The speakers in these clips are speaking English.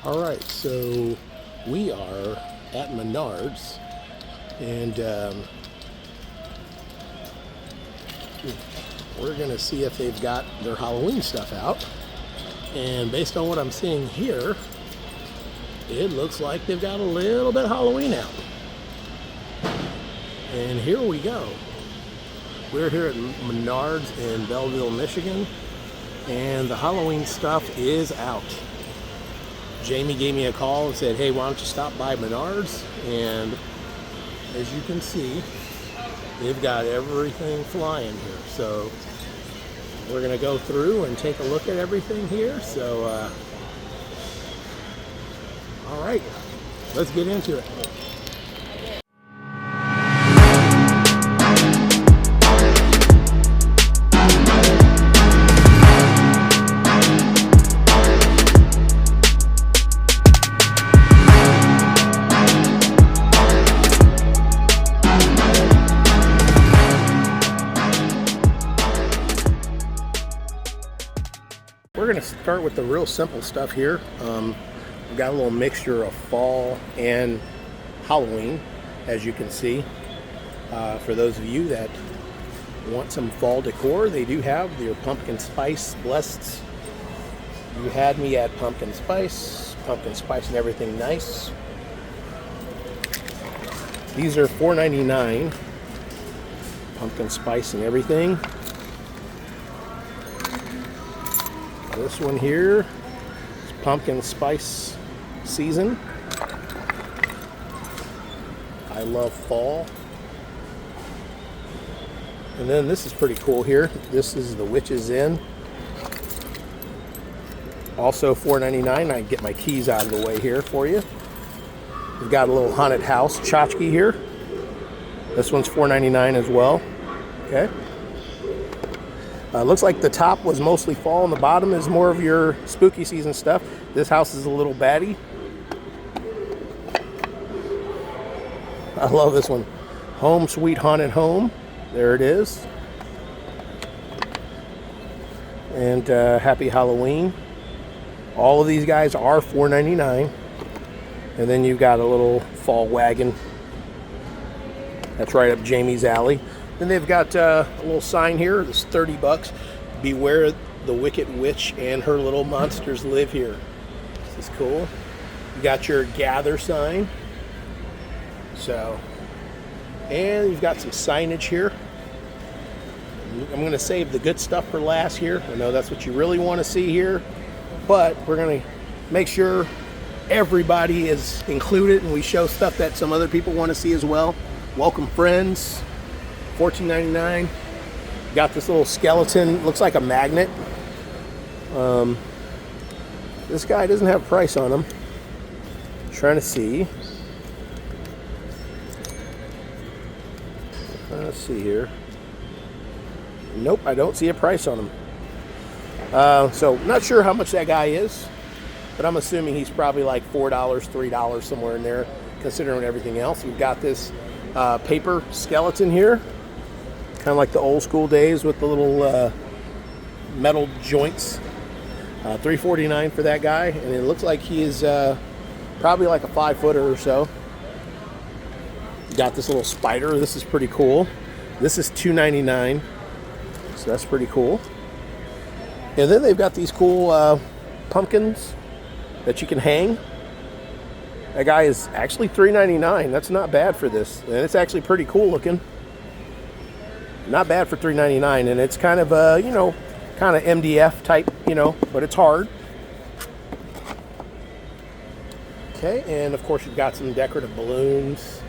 All right, so we are at Menards, and we're gonna see if they've got their Halloween stuff out. And based on what I'm seeing here, it looks like they've got a little bit of Halloween out. And here we go. We're here at Menards in Belleville, Michigan, and the Halloween stuff is out. Jamie gave me a call and said, hey, why don't you stop by Menards? And as you can see, they've got everything flying here. So we're gonna go through and take a look at everything here. So, all right, let's get into it. We're going to start with the real simple stuff here. We've got a little mixture of fall and Halloween, as you can see. For those of you that want some fall decor, they do have your pumpkin spice blessed. You had me at pumpkin spice and everything nice. These are $4.99, pumpkin spice and everything. This one here is pumpkin spice season. I love fall. And then this is pretty cool here. This is the Witch's Inn. Also $4.99. I get my keys out of the way here for you. We've got a little haunted house tchotchke here. This one's $4.99 as well. Okay. Looks like the top was mostly fall and the bottom is more of your spooky season stuff. This house is a little baddie. I love this one. Home Sweet Haunted Home. There it is. And Happy Halloween. All of these guys are $4.99. And then you've got a little fall wagon. That's right up Jamie's alley. Then they've got a little sign here. It's $30. Beware the wicked witch and her little monsters live here. This is cool. You got your gather sign. So, and you've got some signage here. I'm going to save the good stuff for last here. I know that's what you really want to see here, but we're going to make sure everybody is included and we show stuff that some other people want to see as well. Welcome friends. $14.99. Got this little skeleton, looks like a magnet. This guy doesn't have a price on him. Trying to see. Let's see here. Nope, I don't see a price on him. So not sure how much that guy is, but I'm assuming he's probably like $4, $3 somewhere in there, considering everything else. We've got this paper skeleton here. Kind of like the old school days with the little metal joints. $3.49 for that guy, and it looks like he is probably like a 5-footer or so. Got this little spider. This is pretty cool. This is $2.99, so that's pretty cool. And then they've got these cool pumpkins that you can hang. That guy is actually $3.99. That's not bad for this, and it's actually pretty cool looking. Not bad for $3.99, and it's kind of kind of MDF type, but it's hard. Okay, and of course you've got some decorative balloons.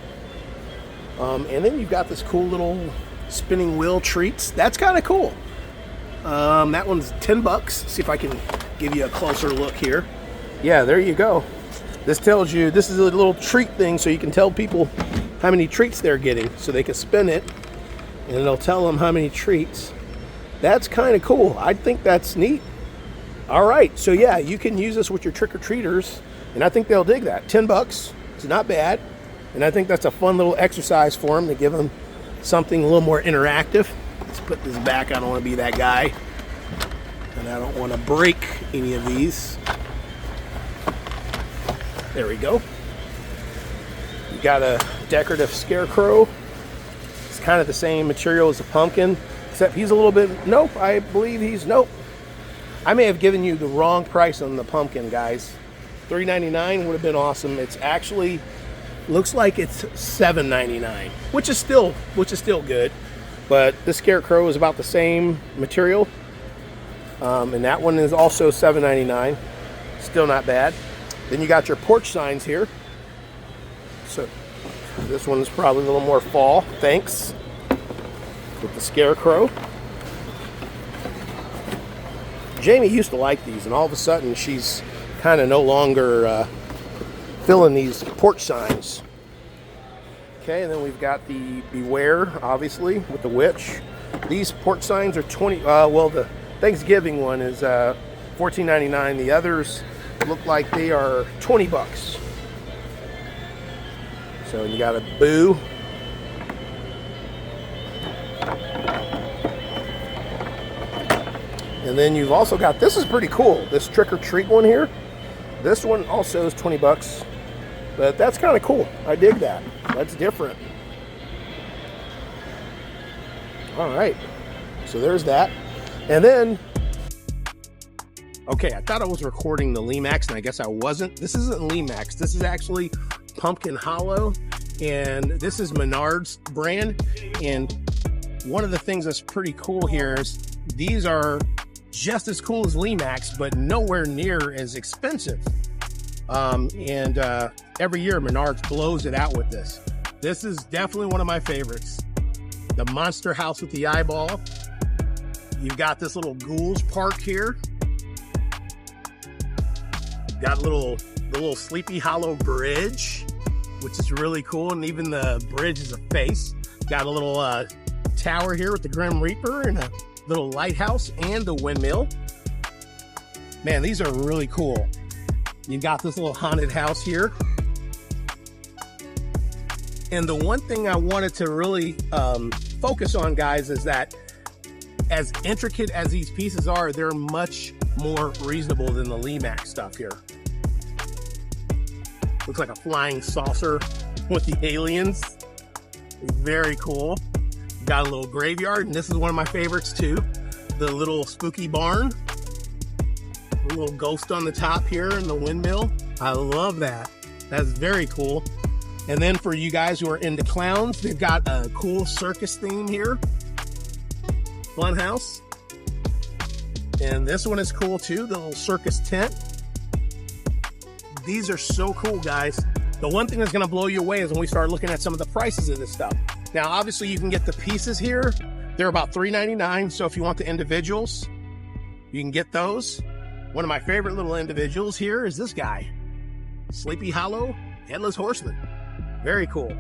And then you've got this cool little spinning wheel treats. That's kind of cool. That one's $10. See if I can give you a closer look here. Yeah, there you go. This tells you, this is a little treat thing so you can tell people how many treats they're getting so they can spin it. And it'll tell them how many treats. That's kind of cool. I think that's neat. All right, so yeah, you can use this with your trick-or-treaters, and I think they'll dig that. $10, it's not bad. And I think that's a fun little exercise for them to give them something a little more interactive. Let's put this back. I don't want to be that guy. And I don't want to break any of these. There we go. You got a decorative scarecrow. It's kind of the same material as a pumpkin, except he's a little bit, nope, I believe he's, nope. I may have given you the wrong price on the pumpkin, guys. $3.99 would have been awesome. It's actually, looks like it's $7.99, which is still good. But the scarecrow is about the same material. And that one is also $7.99. Still not bad. Then you got your porch signs here. So this one's probably a little more fall, thanks, with the scarecrow. Jamie used to like these, and all of a sudden she's kind of no longer filling these porch signs. Okay, and then we've got the Beware, obviously, with the witch. These porch signs are 20, well, the Thanksgiving one is $14.99. The others look like they are 20 bucks. So you got a Boo. And then you've also got, this is pretty cool, this Trick or Treat one here. This one also is 20 bucks. But that's kind of cool. I dig that. That's different. All right. So there's that. And then, okay, I thought I was recording the Lemax, and I guess I wasn't. This isn't Lemax. This is actually Pumpkin Hollow, and this is Menards brand. And one of the things that's pretty cool here is these are just as cool as Lemax, but nowhere near as expensive. Every year Menards blows it out with this. This is definitely one of my favorites. The monster house with the eyeball. You've got this little ghouls park here. Got the little Sleepy Hollow bridge, which is really cool, and even the bridge is a face. Got a little tower here with the Grim Reaper and a little lighthouse and the windmill. Man, these are really cool. You got this little haunted house here. And the one thing I wanted to really focus on, guys, is that as intricate as these pieces are, they're much more reasonable than the Lemax stuff here. Looks like a flying saucer with the aliens. Very cool. Got a little graveyard, and this is one of my favorites too. The little spooky barn. A little ghost on the top here and the windmill. I love that. That's very cool. And then for you guys who are into clowns, they've got a cool circus theme here. Funhouse. And this one is cool too, the little circus tent. These are so cool, guys. The one thing that's gonna blow you away is when we start looking at some of the prices of this stuff. Now, obviously you can get the pieces here. They're about $3.99, so if you want the individuals, you can get those. One of my favorite little individuals here is this guy. Sleepy Hollow Headless Horseman. Very cool.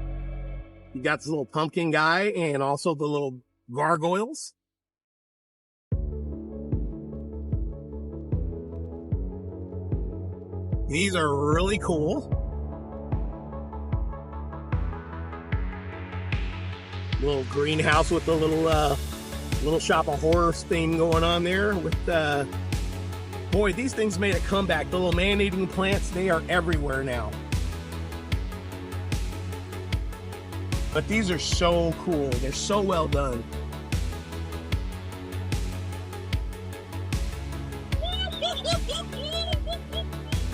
You got this little pumpkin guy and also the little gargoyles. These are really cool. Little greenhouse with the little shop of horrors theme going on there with boy, these things made a comeback. The little man-eating plants, they are everywhere now. But these are so cool. They're so well done.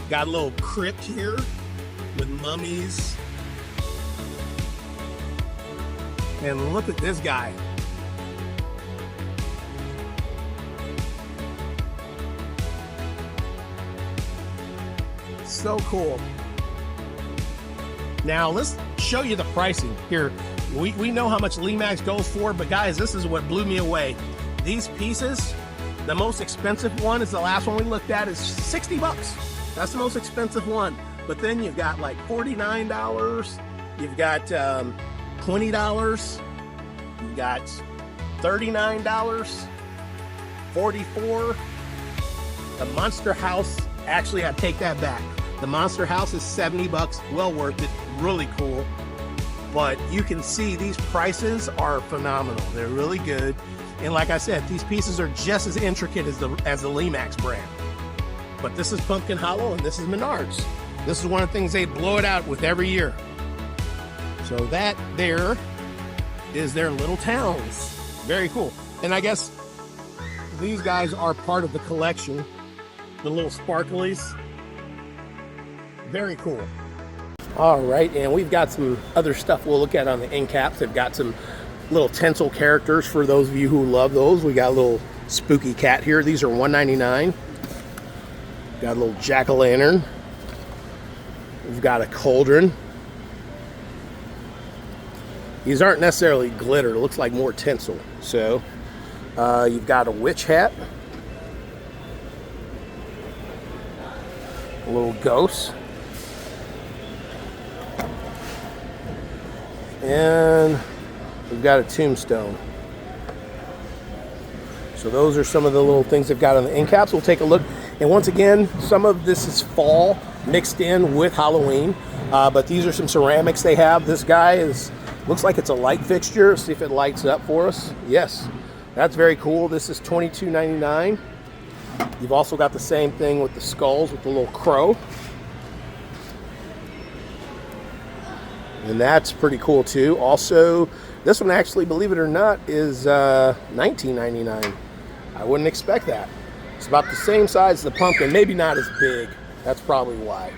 Got a little crypt here with mummies. And look at this guy. So cool. Now let's show you the pricing here. We know how much Lemax goes for, but guys, this is what blew me away. These pieces, the most expensive one is the last one we looked at, is 60 bucks. That's the most expensive one. But then you've got like $49, you've got $20, you've got $39, $44. The Monster House, actually I take that back. The Monster House is 70 bucks, well worth it, really cool. But you can see these prices are phenomenal. They're really good. And like I said, these pieces are just as intricate as the Lemax brand. But this is Pumpkin Hollow and this is Menards. This is one of the things they blow it out with every year. So that there is their little towns. Very cool. And I guess these guys are part of the collection. The little sparklies. Very cool. All right, and we've got some other stuff we'll look at on the end caps. They've got some little tinsel characters for those of you who love those. We got a little spooky cat here. These are $1.99. Got a little jack-o'-lantern. We've got a cauldron. These aren't necessarily glitter. It looks like more tinsel. So you've got a witch hat. A little ghost. And we've got a tombstone. So those are some of the little things they've got on the end caps. We'll take a look. And once again, some of this is fall mixed in with Halloween. But these are some ceramics they have. This guy looks like it's a light fixture. See if it lights up for us. Yes, that's very cool. This is $22.99. You've also got the same thing with the skulls with the little crow. And that's pretty cool too. Also, this one actually, believe it or not, is $19.99. I wouldn't expect that. It's about the same size as the pumpkin, maybe not as big. That's probably why.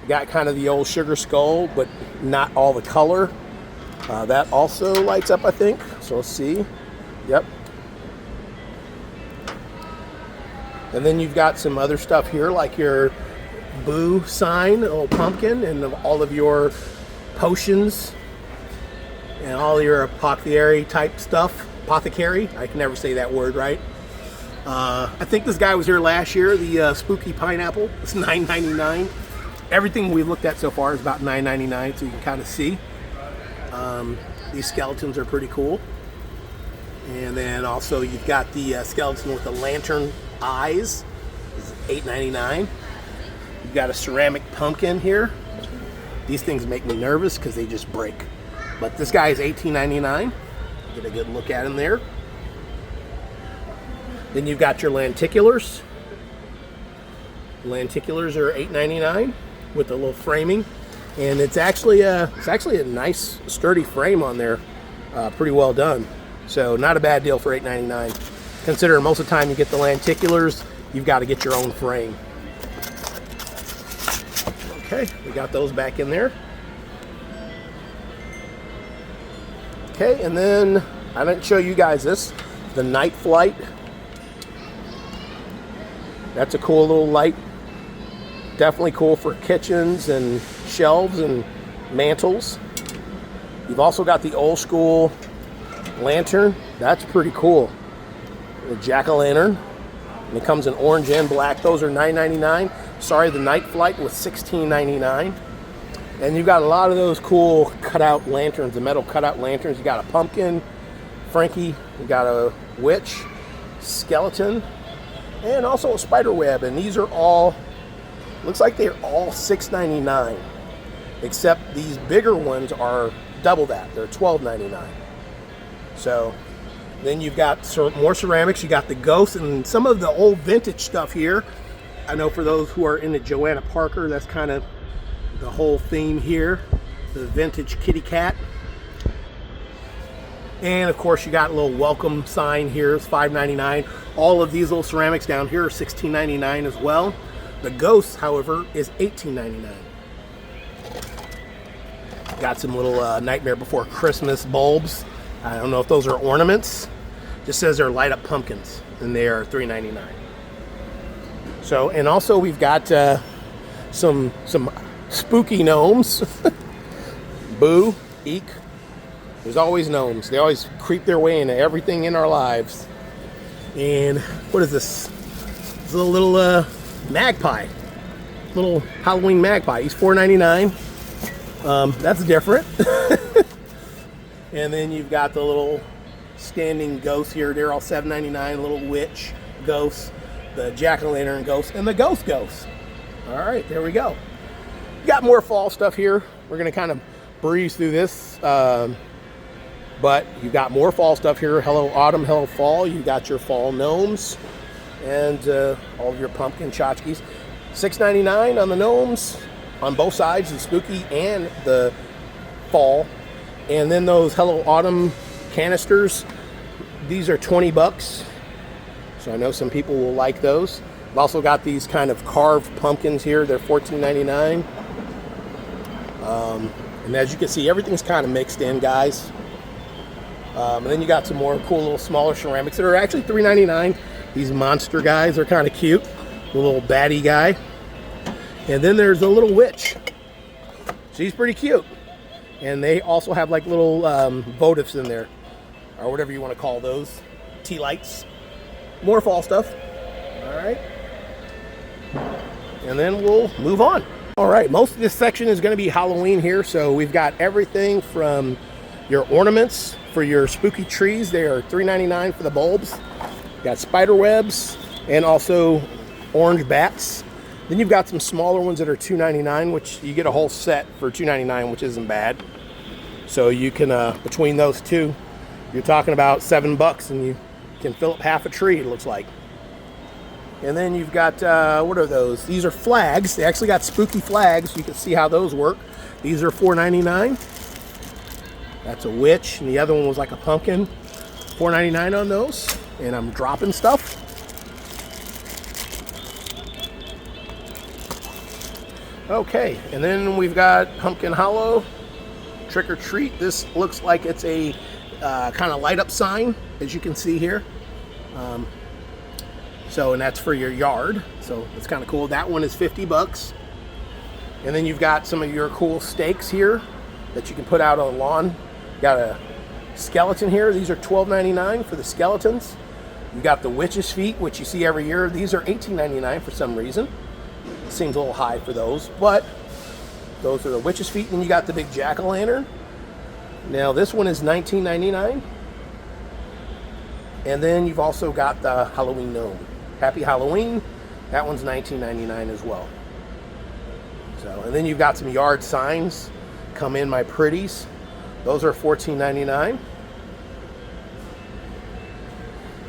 You got kind of the old sugar skull, but not all the color. That also lights up, I think. So let's see. Yep. And then you've got some other stuff here, like your boo sign, a little pumpkin, and all of your potions and all your apothecary type stuff. Apothecary, I can never say that word right. I think this guy was here last year, the spooky pineapple. It's $9.99. Everything we've looked at so far is about $9.99, so you can kind of see. These skeletons are pretty cool. And then also you've got the skeleton with the lantern eyes. This is $8.99. You've got a ceramic pumpkin here. These things make me nervous because they just break. But this guy is $18.99. Get a good look at him there. Then you've got your lenticulars. Lenticulars are $8.99 with a little framing, and it's actually a nice sturdy frame on there, pretty well done. So not a bad deal for $8.99. Considering most of the time you get the lenticulars, you've got to get your own frame. Okay, we got those back in there. Okay, and then I didn't show you guys this, the night flight. That's a cool little light. Definitely cool for kitchens and shelves and mantles. You've also got the old school lantern. That's pretty cool. The jack-o'-lantern. And it comes in orange and black. Those are $9.99. Sorry, the night flight was $16.99. And you've got a lot of those cool cutout lanterns, the metal cutout lanterns. You got a pumpkin, Frankie, you got a witch, skeleton, and also a spider web. And these are all, looks like they're all $6.99, except these bigger ones are double that. They're $12.99. So then you've got more ceramics. You got the ghosts and some of the old vintage stuff here. I know for those who are into Joanna Parker, that's kind of the whole theme here. The vintage kitty cat. And of course you got a little welcome sign here. It's $5.99. All of these little ceramics down here are $16.99 as well. The ghost, however, is $18.99. Got some little Nightmare Before Christmas bulbs. I don't know if those are ornaments. Just says they're light up pumpkins, and they are $3.99. So, and also we've got some spooky gnomes. Boo, eek. There's always gnomes. They always creep their way into everything in our lives. And what is this? It's a little magpie. Little Halloween magpie. He's $4.99. That's different. And then you've got the little standing ghosts here. They're all $7.99. Little witch ghosts, the jack-o'-lantern ghost, and the ghost. All right, there we go. Got more fall stuff here. We're gonna kind of breeze through this, but you got more fall stuff here. Hello autumn, hello fall. You got your fall gnomes and all of your pumpkin tchotchkes. $6.99 on the gnomes. on both sides, the spooky and the fall. And then those Hello Autumn canisters, these are 20 bucks. So I know some people will like those. I've also got these kind of carved pumpkins here. They're $14.99. And as you can see, everything's kind of mixed in, guys. And then you got some more cool little smaller ceramics that are actually $3.99. These monster guys are kind of cute. The little baddie guy. And then there's a little witch. She's pretty cute. And they also have like little votives in there, or whatever you want to call those. Tea lights. More fall stuff. All right. And then we'll move on. All right, most of this section is going to be Halloween here. So we've got everything from your ornaments for your spooky trees. They are $3.99 for the bulbs. You got spider webs and also orange bats. Then you've got some smaller ones that are $2.99, which you get a whole set for $2.99, which isn't bad. So you can, between those two, you're talking about $7 and you can fill up half a tree, it looks like. And then you've got, what are those? These are flags. They actually got spooky flags. You can see how those work. These are $4.99. That's a witch, and the other one was like a pumpkin. $4.99 on those. And I'm dropping stuff. Okay, and then we've got Pumpkin Hollow, Trick or Treat. This looks like it's a kind of light up sign, as you can see here. And that's for your yard. So it's kind of cool. That one is $50. And then you've got some of your cool stakes here that you can put out on the lawn. Got a skeleton here. These are $12.99 for the skeletons. You got the witch's feet, which you see every year. These are $18.99 for some reason. Seems a little high for those, but those are the witch's feet. And you got the big jack-o'-lantern. Now this one is $19.99. And then you've also got the Halloween gnome. Happy Halloween. That one's $19.99 as well. So, and then you've got some yard signs. Come in, my pretties. Those are $14.99.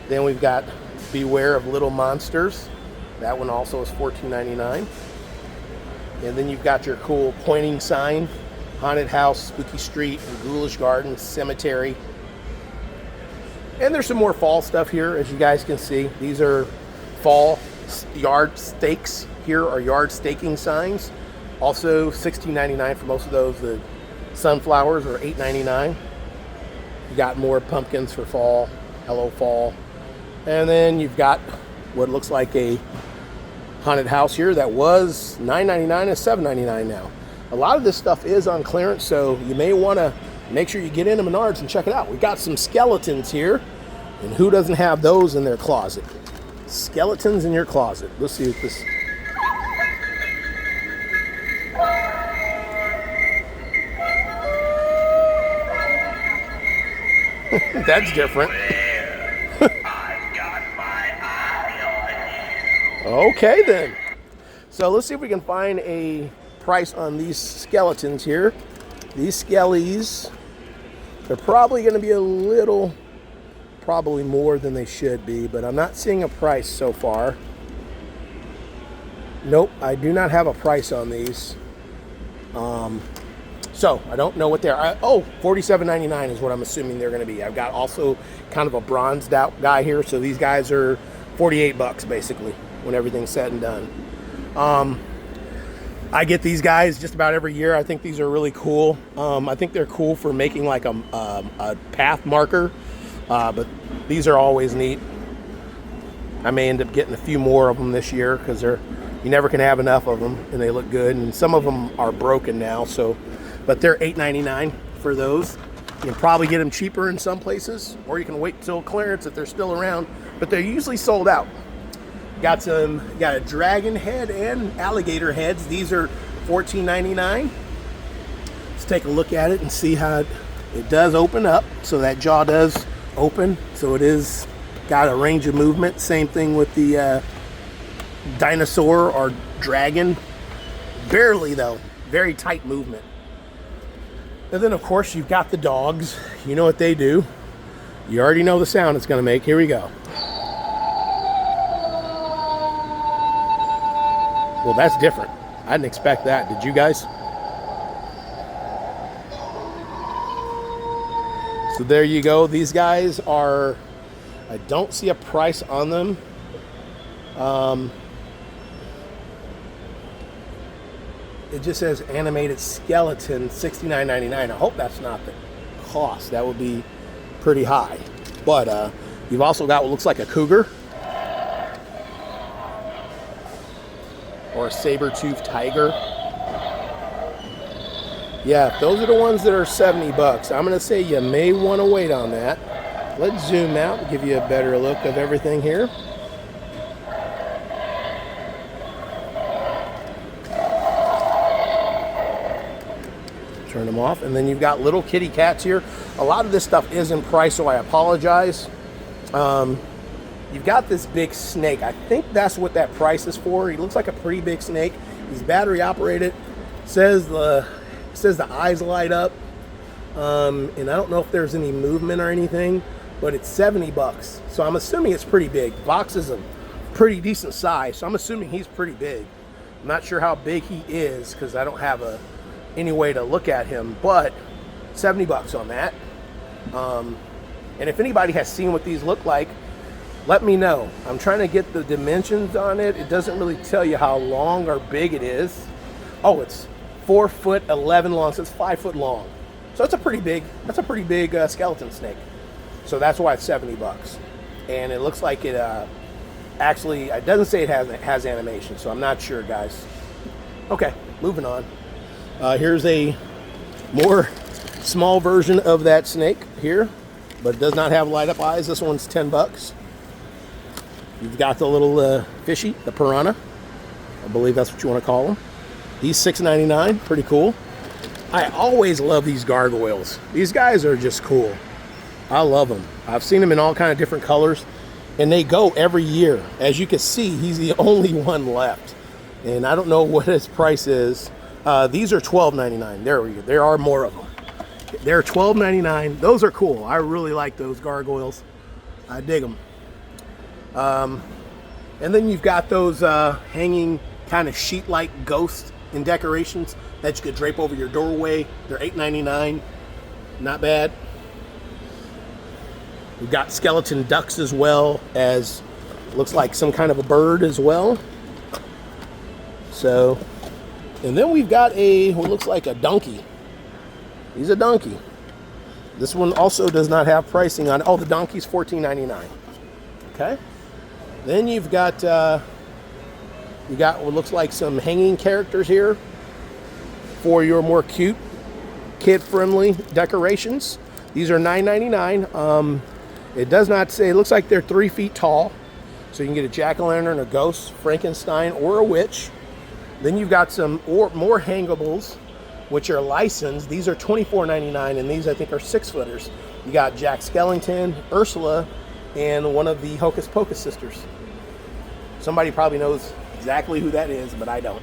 Then we've got Beware of Little Monsters. That one also is $14.99. And then you've got your cool pointing sign. Haunted House, Spooky Street, Ghoulish Garden, Cemetery. And there's some more fall stuff here, as you guys can see. These are fall yard stakes. Here are yard staking signs. Also $16.99 for most of those. The sunflowers are $8.99. You got more pumpkins for fall. Hello Fall. And then you've got what looks like a haunted house here that was $9.99 and $7.99 now. A lot of this stuff is on clearance, so you may want to make sure you get into Menards and check it out. We got some skeletons here, and who doesn't have those in their closet? Skeletons in your closet. Let's see if this... That's different. Okay then. So let's see if we can find a price on these skeletons here. These skellies, they're probably going to be a little, probably more than they should be, but I'm not seeing a price so far. Nope, I do not have a price on these. So I don't know what they are. $47.99 is what I'm assuming they're going to be. I've got also kind of a bronzed out guy here, so these guys are $48 basically when everything's said and done. I get these guys just about every year. I think these are really cool. I think they're cool for making like a path marker, but these are always neat. I may end up getting a few more of them this year because you never can have enough of them, and they look good. And some of them are broken now, but they're $8.99 for those. You can probably get them cheaper in some places, or you can wait till clearance if they're still around, but they're usually sold out. Got a dragon head and alligator heads. These are $14.99. Let's take a look at it and see how it does open up. So that jaw does open. So it is got a range of movement. Same thing with the dinosaur or dragon. Barely though, very tight movement. And then of course you've got the dogs. You know what they do. You already know the sound it's gonna make. Here we go. Well, that's different. I didn't expect that. Did you guys? So there you go. These guys are, I don't see a price on them. It just says animated skeleton, $69.99. I hope that's not the cost. That would be pretty high. But you've also got what looks like a cougar or a saber-toothed tiger. Yeah, those are the ones that are 70 bucks. I'm going to say you may want to wait on that. Let's zoom out and give you a better look of everything here. Turn them off. And then you've got little kitty cats here. A lot of this stuff is in price, so I apologize. You've got this big snake. I think that's what that price is for. He looks like a pretty big snake. He's battery operated. Says the eyes light up. And I don't know if there's any movement or anything, but it's 70 bucks. So I'm assuming it's pretty big. The box is a pretty decent size, so I'm assuming he's pretty big. I'm not sure how big he is because I don't have any way to look at him, but 70 bucks on that. And if anybody has seen what these look like, let me know. I'm trying to get the dimensions on it. It doesn't really tell you how long or big it is. Oh, it's 4'11" long, so it's 5 foot long. So that's a pretty big skeleton snake. So that's why it's 70 bucks. And it looks like it actually, it doesn't say it has animation, so I'm not sure, guys. Okay, moving on. Here's a more small version of that snake here, but it does not have light up eyes. This one's 10 bucks. You've got the little fishy, the piranha. I believe that's what you want to call them. He's $6.99, pretty cool. I always love these gargoyles. These guys are just cool. I love them. I've seen them in all kind of different colors, and they go every year. As you can see, he's the only one left, and I don't know what his price is. These are $12.99. There we go. There are more of them. They're $12.99. Those are cool. I really like those gargoyles. I dig them. And then you've got those hanging kind of sheet-like ghosts and decorations that you could drape over your doorway. They're $8.99. Not bad. We've got skeleton ducks as well, as looks like some kind of a bird as well. So, and then we've got what looks like a donkey. He's a donkey. This one also does not have pricing on it. Oh, the donkey's $14.99. Okay. Then you've got what looks like some hanging characters here for your more cute, kid-friendly decorations. These are $9.99. It does not say, it looks like they're 3 feet tall. So you can get a jack-o'-lantern, a ghost, Frankenstein, or a witch. Then you've got some more hangables, which are licensed. These are $24.99, and these I think are 6-footers. You got Jack Skellington, Ursula, and one of the Hocus Pocus sisters. Somebody probably knows exactly who that is, but I don't.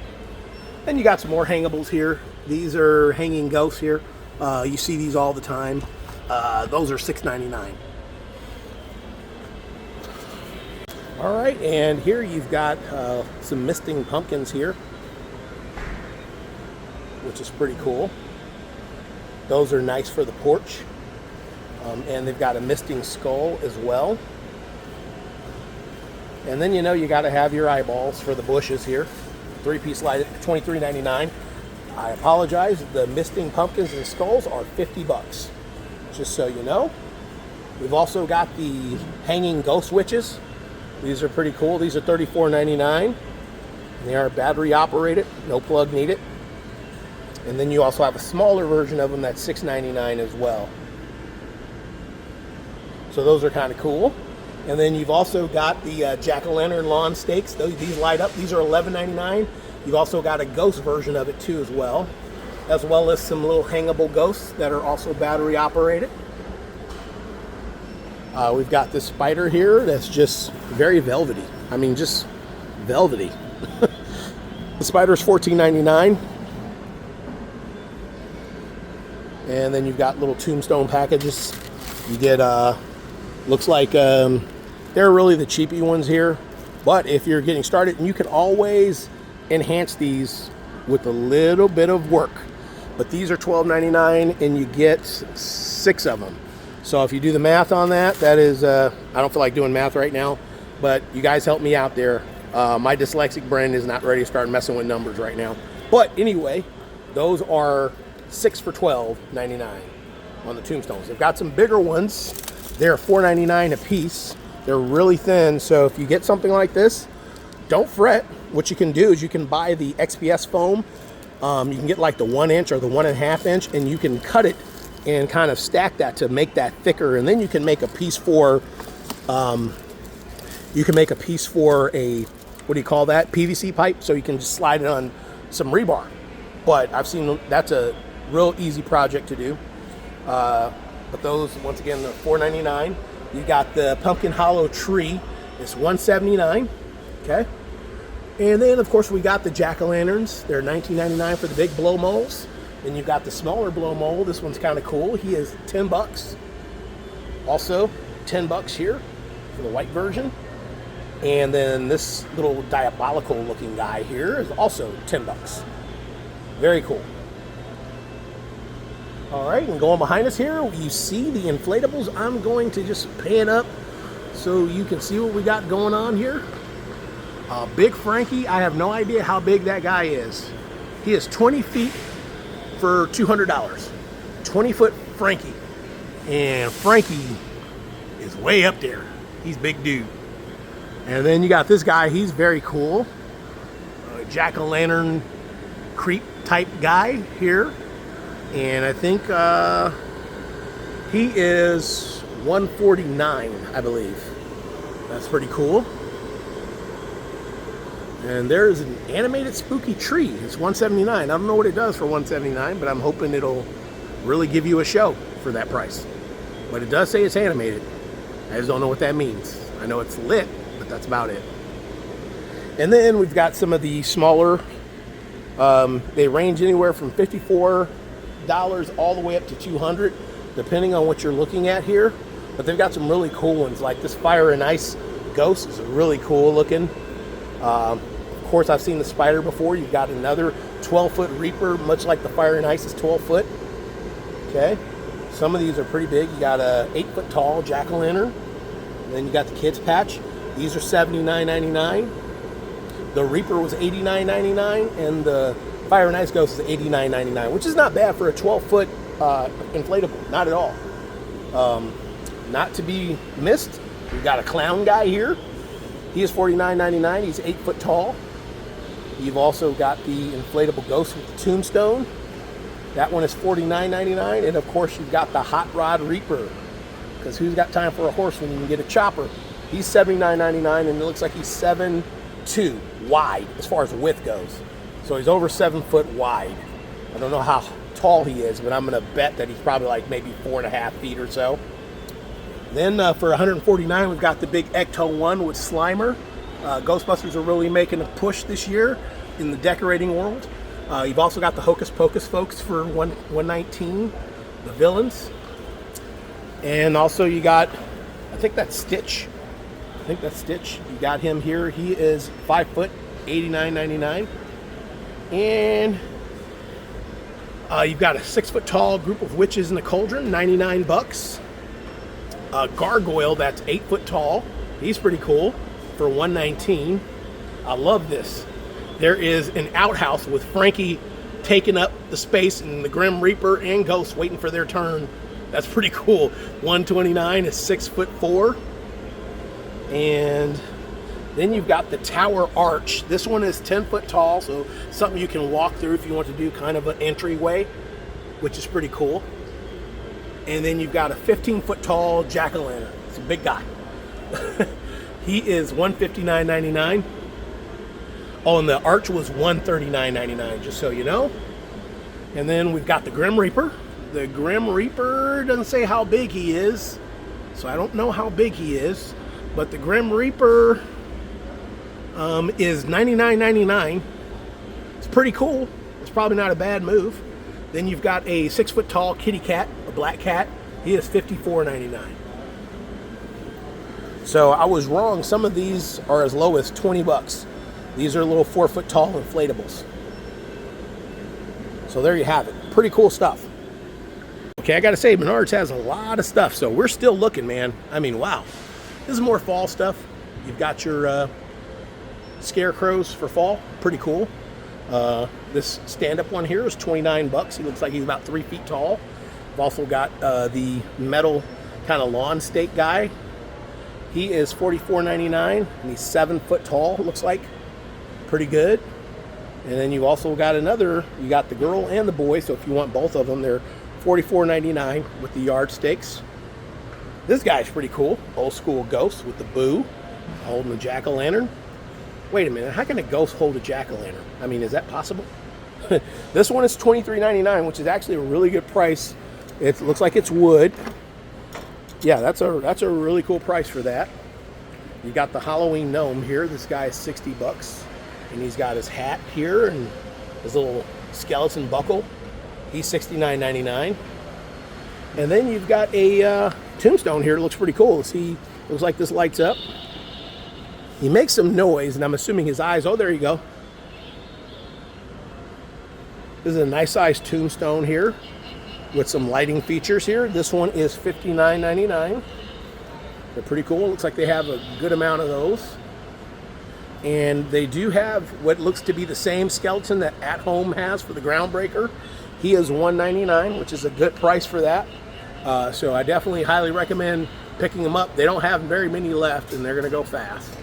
Then you got some more hangables here. These are hanging ghosts here. You see these all the time. Those are $6.99. All right, and here you've got some misting pumpkins here, which is pretty cool. Those are nice for the porch. And they've got a misting skull as well. And then you know you got to have your eyeballs for the bushes here. 3-piece light at $23.99. I apologize. The misting pumpkins and skulls are 50 bucks. Just so you know. We've also got the hanging ghost witches. These are pretty cool. These are $34.99. They are battery operated, no plug needed. And then you also have a smaller version of them that's $6.99 as well. So those are kind of cool. And then you've also got the jack-o'-lantern lawn stakes. These light up. These are $11.99. You've also got a ghost version of it too as well as some little hangable ghosts that are also battery operated. We've got this spider here that's just very velvety. I mean, just velvety. The spider's $14.99. And then you've got little tombstone packages. You get, looks like they're really the cheapy ones here. But if you're getting started, and you can always enhance these with a little bit of work. But these are $12.99 and you get 6 of them. So if you do the math on that, that is, I don't feel like doing math right now, but you guys help me out there. My dyslexic brain is not ready to start messing with numbers right now. But anyway, those are 6 for $12.99 on the tombstones. They've got some bigger ones. They're $4.99 a piece. They're really thin, so if you get something like this, don't fret. What you can do is you can buy the XPS foam. You can get like the 1 inch or the 1.5 inch, and you can cut it and kind of stack that to make that thicker, and then you can make a piece for a what do you call that, PVC pipe, so you can just slide it on some rebar. But I've seen that's a real easy project to do. But those, once again, they're $4.99. You got the pumpkin hollow tree. It's $1.79. Okay. And then, of course, we got the jack-o'-lanterns. They're $19.99 for the big blow molds. Then you've got the smaller blow mold. This one's kind of cool. He is $10. Also, $10 here for the white version. And then this little diabolical looking guy here is also $10. Very cool. All right, and going behind us here, you see the inflatables. I'm going to just pan up so you can see what we got going on here. Big Frankie, I have no idea how big that guy is. He is 20 feet for $200. 20-foot Frankie. And Frankie is way up there. He's a big dude. And then you got this guy, he's very cool. Jack-o'-lantern creep type guy here. And I think he is $149, I believe. That's pretty cool. And there's an animated spooky tree. It's $179. I don't know what it does for $179, but I'm hoping it'll really give you a show for that price. But it does say it's animated. I just don't know what that means. I know it's lit, but that's about it. And then we've got some of the smaller. They range anywhere from $54 all the way up to $200, depending on what you're looking at here. But they've got some really cool ones, like this Fire and Ice Ghost is really cool looking. Of course, I've seen the spider before. You've got another 12-foot Reaper, much like the Fire and Ice is 12-foot. Okay, some of these are pretty big. You got a 8-foot tall jack-o'-lantern. Then you got the kids patch. These are $79.99. The Reaper was $89.99, and the Fire and Ice Ghost is $89.99, which is not bad for a 12-foot inflatable. Not at all. Not to be missed, we've got a clown guy here. He is $49.99. He's 8 foot tall. You've also got the inflatable ghost with the tombstone. That one is $49.99. And of course, you've got the Hot Rod Reaper. Because who's got time for a horse when you can get a chopper? He's $79.99, and it looks like he's 7'2" wide as far as width goes. So he's over 7 foot wide. I don't know how tall he is, but I'm going to bet that he's probably like maybe 4.5 feet or so. Then for $149, we've got the big Ecto one with Slimer. Ghostbusters are really making a push this year in the decorating world. You've also got the Hocus Pocus folks for $119, the villains. And also you got, I think that's Stitch. You got him here. He is 5 foot, $89.99. And you've got a 6 foot tall group of witches in a cauldron, $99. A gargoyle that's 8 foot tall. He's pretty cool for $119. I love this. There is an outhouse with Frankie taking up the space and the Grim Reaper and Ghost waiting for their turn. That's pretty cool. $129 is 6'4". And then you've got the Tower Arch. This one is 10 foot tall, so something you can walk through if you want to do kind of an entryway, which is pretty cool. And then you've got a 15 foot tall jack-o'-lantern. It's a big guy. He is $159.99. Oh, and the arch was $139.99, just so you know. And then we've got the Grim Reaper. The Grim Reaper doesn't say how big he is, so I don't know how big he is. But the Grim Reaper is $99.99. It's pretty cool. It's probably not a bad move. Then you've got a 6 foot tall kitty cat, a black cat. He is $54.99. So I was wrong. Some of these are as low as $20. These are little 4 foot tall inflatables. So there you have it. Pretty cool stuff. Okay, I gotta say, Menards has a lot of stuff, so we're still looking, man. I mean, wow. This is more fall stuff. You've got your scarecrows for fall. Pretty cool. This stand-up one here is 29 bucks. He looks like he's about 3 feet tall. I've also got the metal kind of lawn stake guy. He is $44.99, and he's 7 foot tall, it looks like. Pretty good. And then you've also got another, you got the girl and the boy, so if you want both of them, they're $44.99 with the yard stakes. This guy's pretty cool. Old school ghost with the boo, holding the jack-o'-lantern. Wait a minute, how can a ghost hold a jack-o'-lantern? I mean, is that possible? This one is $23.99, which is actually a really good price. It looks like it's wood. Yeah, that's a really cool price for that. You got the Halloween gnome here. This guy is 60 bucks. And he's got his hat here and his little skeleton buckle. He's $69.99. And then you've got a tombstone here. It looks pretty cool. See, looks like this lights up. He makes some noise, and I'm assuming his eyes, oh, there you go. This is a nice sized tombstone here with some lighting features here. This one is $59.99. They're pretty cool. Looks like they have a good amount of those. And they do have what looks to be the same skeleton that At Home has for the Groundbreaker. He is $199, which is a good price for that. So I definitely highly recommend picking them up. They don't have very many left, and they're going to go fast.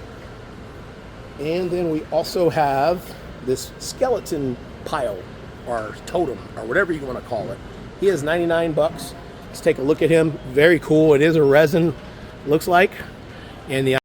And then we also have this skeleton pile, or totem, or whatever you want to call it. He is 99 bucks. Let's take a look at him. Very cool. It is a resin, looks like. And the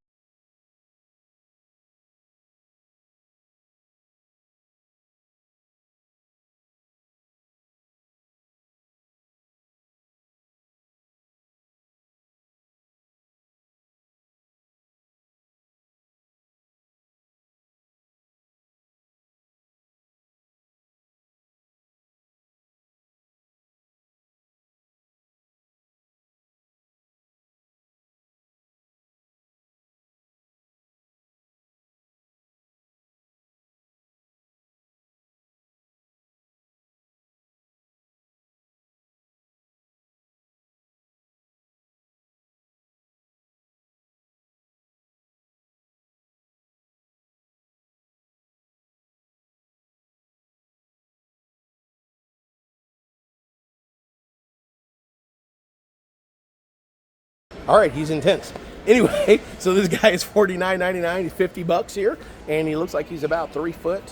all right, he's intense. Anyway, so this guy is $49.99. He's 50 bucks here, and he looks like he's about 3 foot.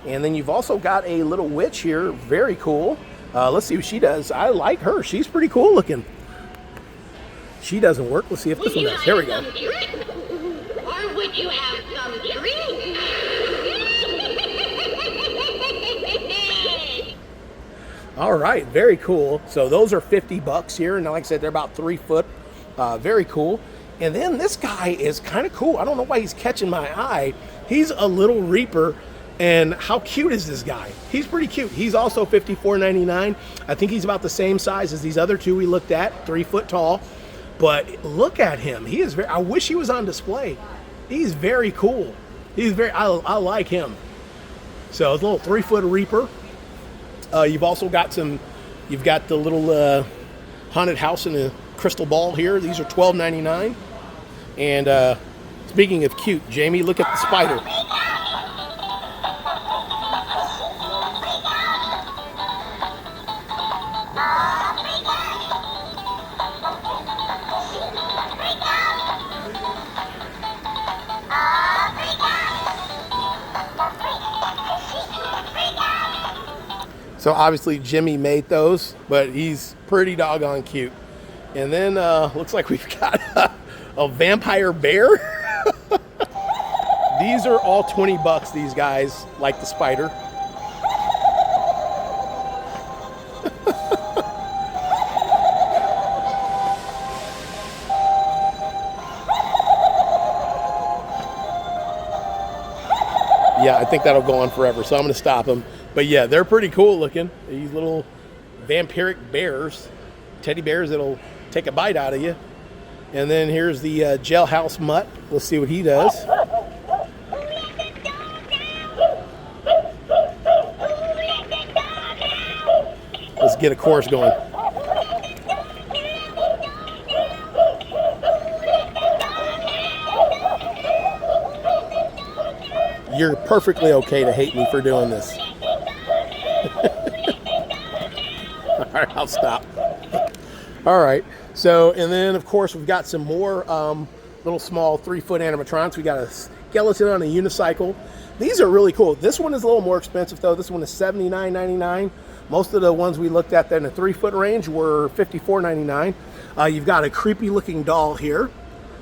And then you've also got a little witch here. Very cool. Let's see what she does. I like her. She's pretty cool looking. She doesn't work. Let's see if this one does. Here we go. Or would you have some drink? All right, very cool. So those are 50 bucks here, and like I said, they're about 3 foot. Very cool. And then this guy is kind of cool. I don't know why he's catching my eye. He's a little Reaper, and how cute is this guy? He's pretty cute. He's also $54.99. I think he's about the same size as these other two we looked at, 3 foot tall. But look at him. He is very, I wish he was on display. He's very cool. He's very, I like him. So it's a little 3 foot Reaper. You've also got some, you've got the little haunted house in a crystal ball here. These are $12.99. And speaking of cute, Jamie, look at the spider. So obviously Jimmy made those, but he's pretty doggone cute. And then looks like we've got a vampire bear. These are all 20 bucks, these guys, like the spider. Yeah, I think that'll go on forever, so I'm going to stop them. But yeah, they're pretty cool looking. These little vampiric bears, teddy bears that'll take a bite out of you. And then here's the jailhouse mutt. We'll see what he does. Let's get a chorus going. You're perfectly okay to hate me for doing this. All right, I'll stop. All right. So, and then of course we've got some more little small 3-foot animatronics. We got a skeleton on a unicycle. These are really cool. This one is a little more expensive though. This one is $79.99. Most of the ones we looked at in the 3-foot range were $54.99. You've got a creepy looking doll here.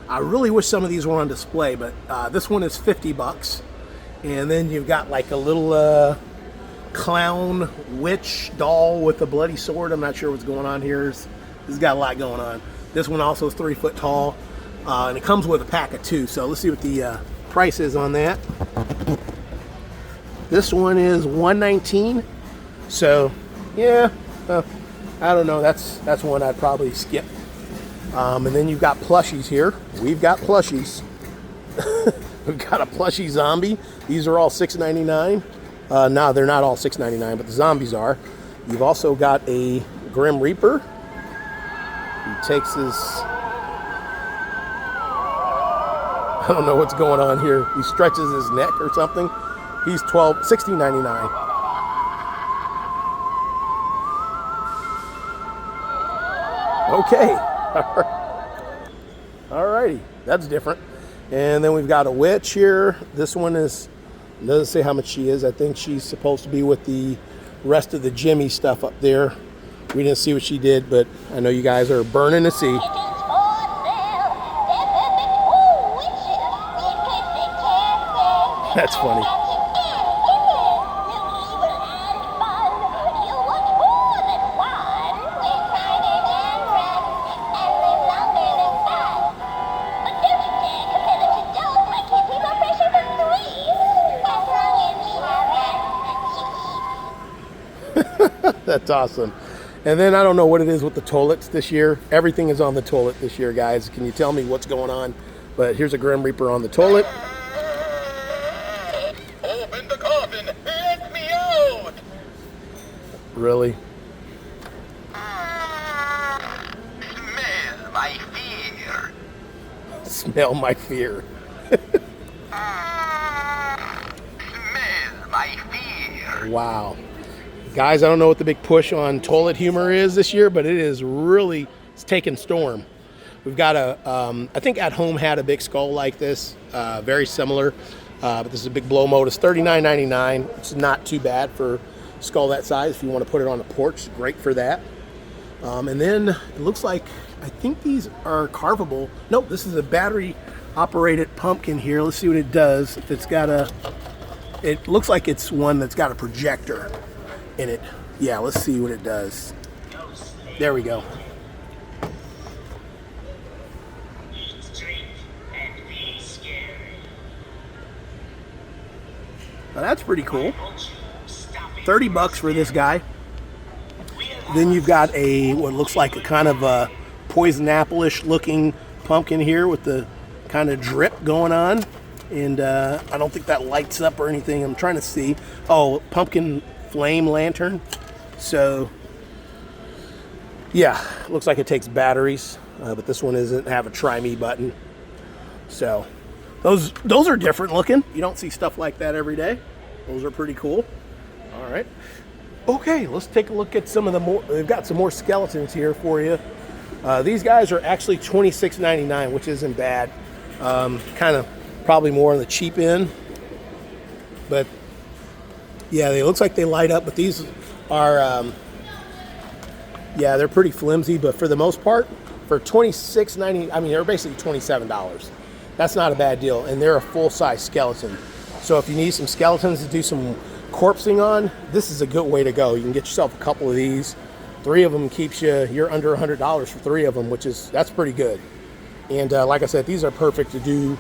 I really wish some of these were on display, but this one is $50. And then you've got like a little clown witch doll with a bloody sword. I'm not sure what's going on here. This has got a lot going on. This one also is 3 foot tall, and it comes with a pack of 2. So let's see what the price is on that. This one is $119. So yeah, I don't know. That's one I'd probably skip. And then you've got plushies here. We've got plushies. We've got a plushie zombie. These are all $6.99. No, they're not all $6.99, but the zombies are. You've also got a Grim Reaper. He takes his... I don't know what's going on here. He stretches his neck or something. He's $16.99. Okay. All righty. That's different. And then we've got a witch here. This one doesn't say how much she is. I think she's supposed to be with the rest of the Jimmy stuff up there. We didn't see what she did, but I know you guys are burning to see. That's funny. That's awesome. And then I don't know what it is with the toilets this year. Everything is on the toilet this year, guys. Can you tell me what's going on? But here's a Grim Reaper on the toilet. Open the coffin. Let me out. Really? Smell my fear. Smell my fear. Smell my fear. Wow. Guys, I don't know what the big push on toilet humor is this year, but it's taken storm. We've got I think At Home had a big skull like this, very similar, but this is a big blow mode. It's $39.99. It's not too bad for a skull that size. If you want to put it on a porch, great for that. And then it looks like, I think these are carvable. Nope, this is a battery operated pumpkin here. Let's see what it does. If it's got it looks like it's one that's got a projector in it. Yeah, let's see what it does. There we go. Now that's pretty cool. $30 for this guy. Then you've got what looks like a kind of a poison apple-ish looking pumpkin here with the kind of drip going on. And I don't think that lights up or anything. I'm trying to see. Oh, pumpkin flame lantern. So yeah, looks like it takes batteries, but this one doesn't have a try me button. So those are different looking. You don't see stuff like that every day. Those are pretty cool. All right, okay, let's take a look at some of the more. They've got some more skeletons here for you. These guys are actually $26.99, which isn't bad. Kind of probably more on the cheap end, but yeah, they looks like they light up, but these are, yeah, they're pretty flimsy, but for the most part, for $26.90, I mean, they're basically $27. That's not a bad deal, and they're a full-size skeleton. So if you need some skeletons to do some corpsing on, this is a good way to go. You can get yourself a couple of these. 3 of them keeps you're under $100 for 3 of them, that's pretty good. And like I said, these are perfect to do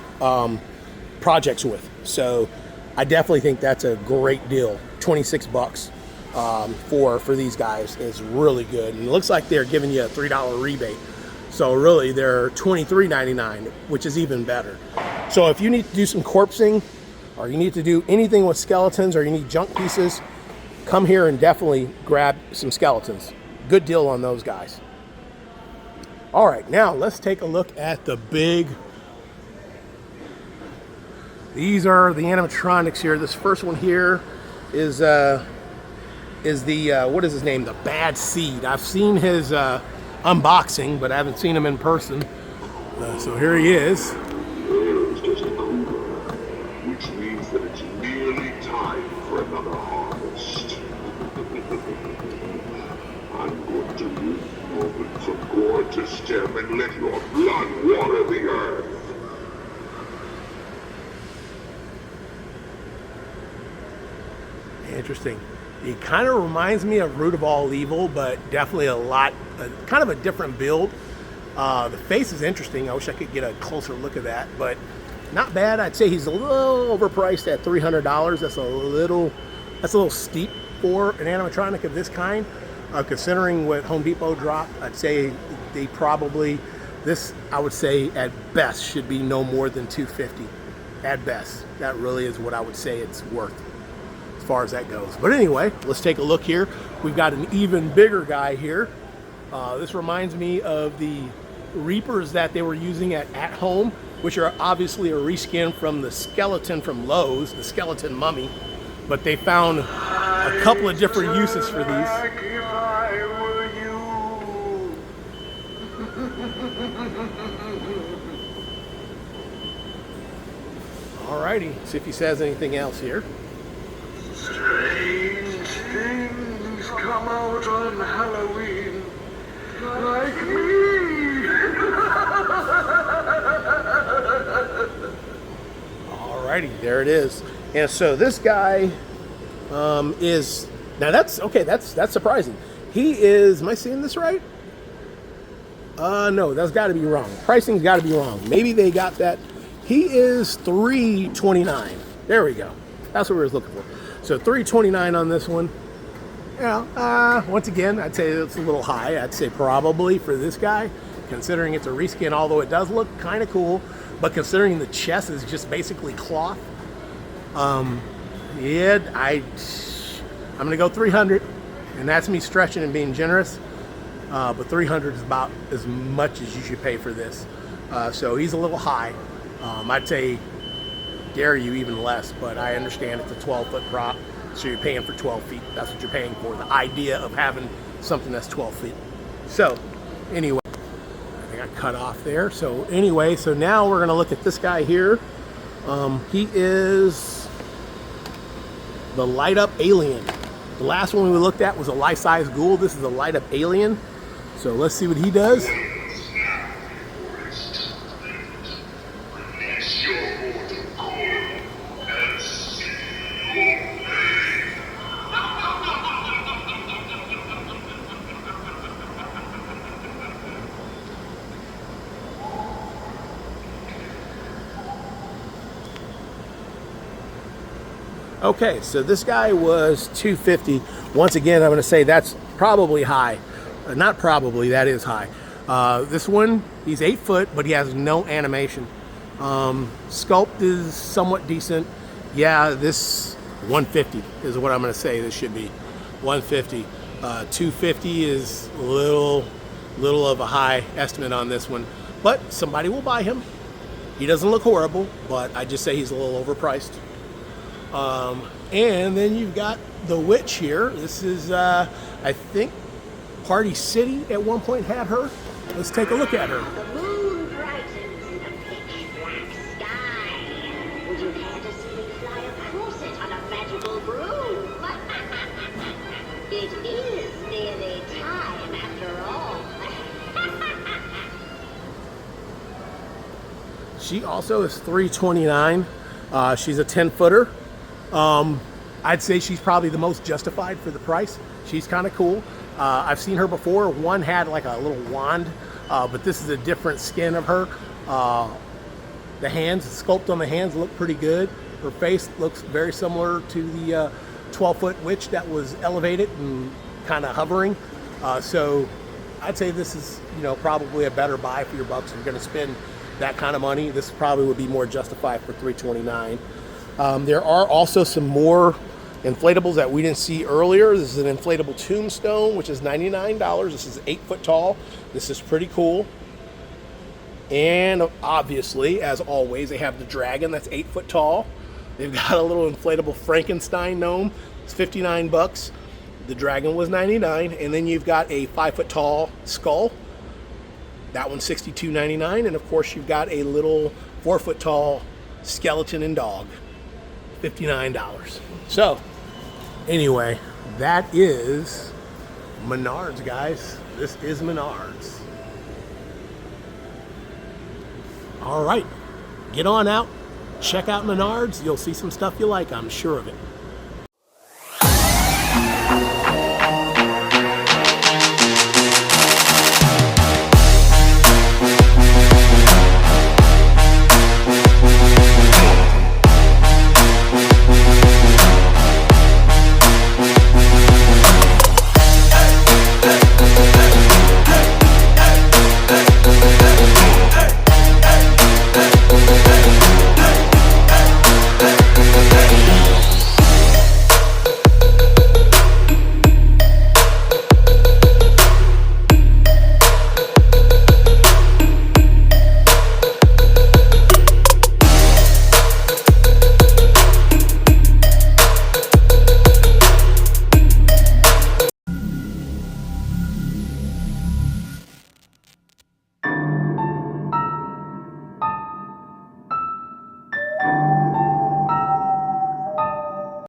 projects with. So I definitely think that's a great deal. $26 for these guys is really good. And it looks like they're giving you a $3 rebate. So really they're $23.99, which is even better. So if you need to do some corpsing, or you need to do anything with skeletons, or you need junk pieces, come here and definitely grab some skeletons. good deal on those guys. All right, now let's take a look at the big. These are the animatronics here. This first one here is the what is his name? The Bad Seed. I've seen his unboxing, but I haven't seen him in person. So here he is. There is just a cooler, which means that it's nearly time for another harvest. I'm going to remove moments from core to stem and let your blood water the earth. Interesting. He kind of reminds me of Root of All Evil, but definitely kind of a different build. The face is interesting. I wish I could get a closer look at that, but not bad. I'd say he's a little overpriced at $300. That's a little steep for an animatronic of this kind. Considering what Home Depot dropped, I'd say they probably, I would say at best should be no more than $250. At best. That really is what I would say it's worth as far as that goes. But anyway, let's take a look here. We've got an even bigger guy here. This reminds me of the Reapers that they were using at home, which are obviously a reskin from the skeleton from Lowe's, the skeleton mummy. But they found a couple of different uses for these. If I were you. Alrighty, see if he says anything else here. Strange things come out on Halloween, like me. Alrighty, there it is. And so this guy is, now that's okay. That's surprising. He is. Am I seeing this right? No, that's got to be wrong. Pricing's got to be wrong. Maybe they got that. He is $329. There we go. That's what we were looking for. So $329 on this one. Yeah. Once again, I'd say it's a little high. I'd say probably for this guy, considering it's a reskin. Although it does look kind of cool, but considering the chest is just basically cloth. Yeah, I'm gonna go 300, and that's me stretching and being generous. But 300 is about as much as you should pay for this. So he's a little high. I'd say dare you even less, but I understand it's a 12-foot prop, so you're paying for 12 feet. That's what you're paying for. The idea of having something that's 12 feet. So anyway, I think I cut off there. So anyway, so now we're gonna look at this guy here. He is the light up alien. The last one we looked at was a life-size ghoul. This is a light up alien. So let's see what he does. Okay, so this guy was $250. Once again, I'm going to say that's probably high. Not probably, that is high. This one, he's 8 foot, but he has no animation. Sculpt is somewhat decent. Yeah, this 150 is what I'm going to say this should be. 150. 250 is a little of a high estimate on this one, but somebody will buy him. He doesn't look horrible, but I just say he's a little overpriced. And then you've got the witch here. This is, I think, Party City at one point had her. Let's take a look at her. The moon brightens in a pitch black sky. Would you care to see me fly across it on a magical broom? It is nearly time after all. She also is $329. She's a 10-footer. I'd say she's probably the most justified for the price. She's kind of cool. I've seen her before. One had like a little wand, but this is a different skin of her. The hands, the sculpt on the hands look pretty good. Her face looks very similar to the 12-foot witch that was elevated and kind of hovering. So I'd say this is, probably a better buy for your bucks. If you're going to spend that kind of money, this probably would be more justified for $329. There are also some more Inflatables that we didn't see earlier. This is an inflatable tombstone, which is $99. This is 8 foot tall. This is pretty cool. And obviously, as always, they have the dragon that's 8 foot tall. They've got a little inflatable Frankenstein gnome. It's $59. The dragon was $99. And then you've got a 5 foot tall skull. That one's $62.99. And of course, you've got a little 4 foot tall skeleton and dog. $59. So, anyway, that is Menards, guys. This is Menards. All right, get on out, check out Menards. You'll see some stuff you like, I'm sure of it.